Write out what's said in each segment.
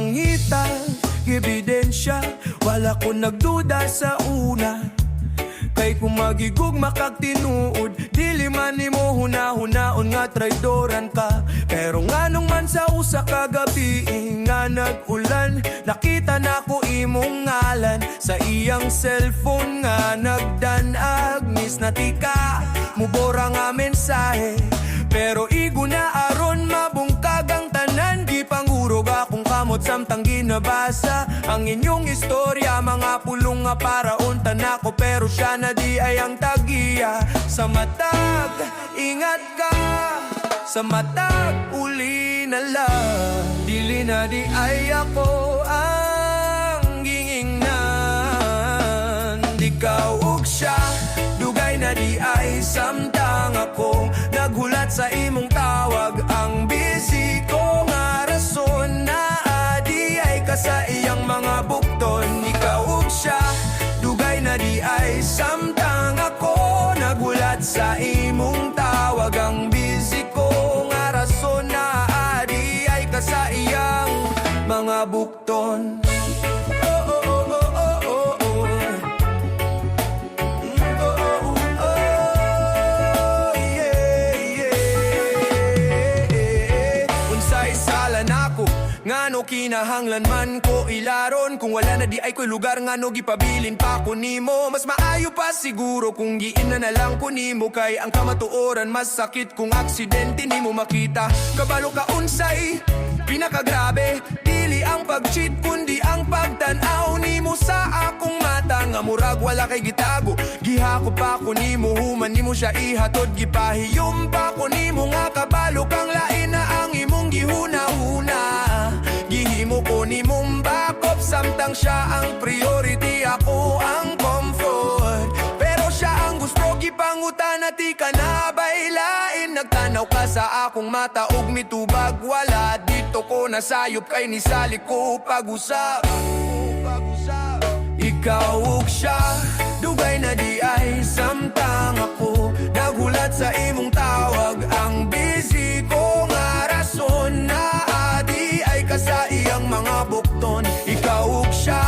pangita, ebidensya, wala ko nagduda sa una. Kay kung magigugma kag tinuod, dili man nimo hunahunaon nga traidoran ka. Pero nganong man sa usa ka gabi nga nag-ulan, nakita na ko imong ngalan sa iyang cellphone nga nagdanag. Miss na tika, mubora nga mensahe, pero igo na aron mabungkag ang tanan. Di pangurog akong kamot samtang ginabasa ang inyong istorya. Mga pulong nga para unta na ko, pero siya na di ay ang tagiya. Sa matag, ingat ka, sa matag, uli na lang. Dili na di ay ako ang gingingnan. Di ka ug siya, dugay na di ay samtang ako naghulat sa imong tawag. Ang busy ko nga rason na adi ay ka sa iyang mga bukton. Ikaw ug siya, dugay na di ay samtang ako naghulat sa imong tawag. Ang busy ko nga rason na adi ay ka sa iyang mga bukton. Ngano kinahanglan man ko ilaron, kung wala na di ay ko'y lugar. Ngano gipabilin pa ko nimo, mas maayo pa siguro kung giin na lang ko nimo. Kay ang kamatuoran mas sakit kung aksidente nimo makita. Kabalo ka unsay pinakagrabe, dili ang pag-cheat kundi ang pagtanaw nimo sa akong mata. Nga murag wala kay gitago, gihako pa ko nimo, human nimo siya ihatod. Gipahiyom pa ko nimo nga kabalo kang lain na ang imong gihuna-huna. Gihimo ko ni mong bakop, samtang siya ang priority, ako ang comfort. Pero siya ang gusto, gipangutan na ti ka na bailain. Nagtanaw ka sa akong mata ug mitubag, wala dito ko nasayop kay nisali ko pag-usap. Ikaw ug siya, dugay na di ay samtang ako naghulat sa imong tawag. Ang busy ko nga rason na adi ay ka sa iyang mga bukton. Ikaw ug siya,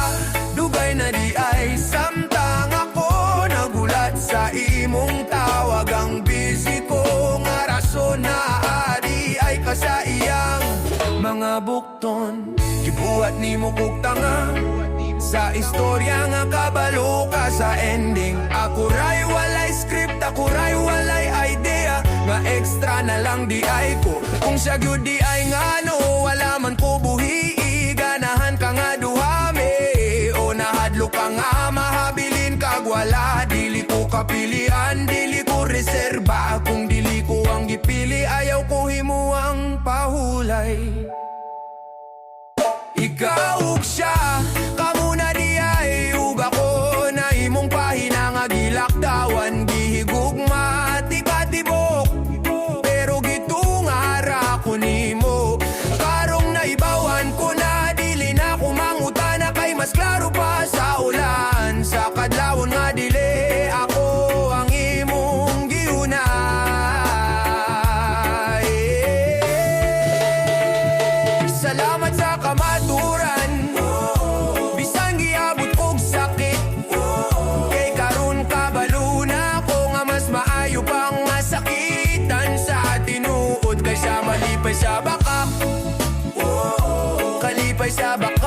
dugay na di ay samtang ako naghulat sa imong tawag. Ang busy ko nga rason na adi ay ka sa iyang mga bukton. Gibuhat nimo kog tanga sa istorya nga kabalo ka sa ending. Ako ray walay script, ako ray walay idea, nga extra na lang di ay ko. Kung siya gyud di ay ngano, wala man ko buhi. Ganahan ka nga duhami, o nahadlo ka nga mahabilin kag wala. Dili ko kapilian, dili ko reserba. Kung dili ko ang gipili, ayaw ko himuang pahulay. Ikaw ug siya, kamo na di ay ug ako na imong pahinang agilakdawan. Gihigugma tiba-tibok, pero gitungara ko nimo. Karong naibawan ko na, dili na ko mangutana. Kay mas klaro pa sa ulan, sa kadlawon nga dili ako ang imong giuna. Salamat sa kamaturan, bisan giabot og sakit. Kay karon kabalo na ko nga mas maayo pang masakitan sa tinuod. Kaysa malipay sa bakak, kalipay sa bakak.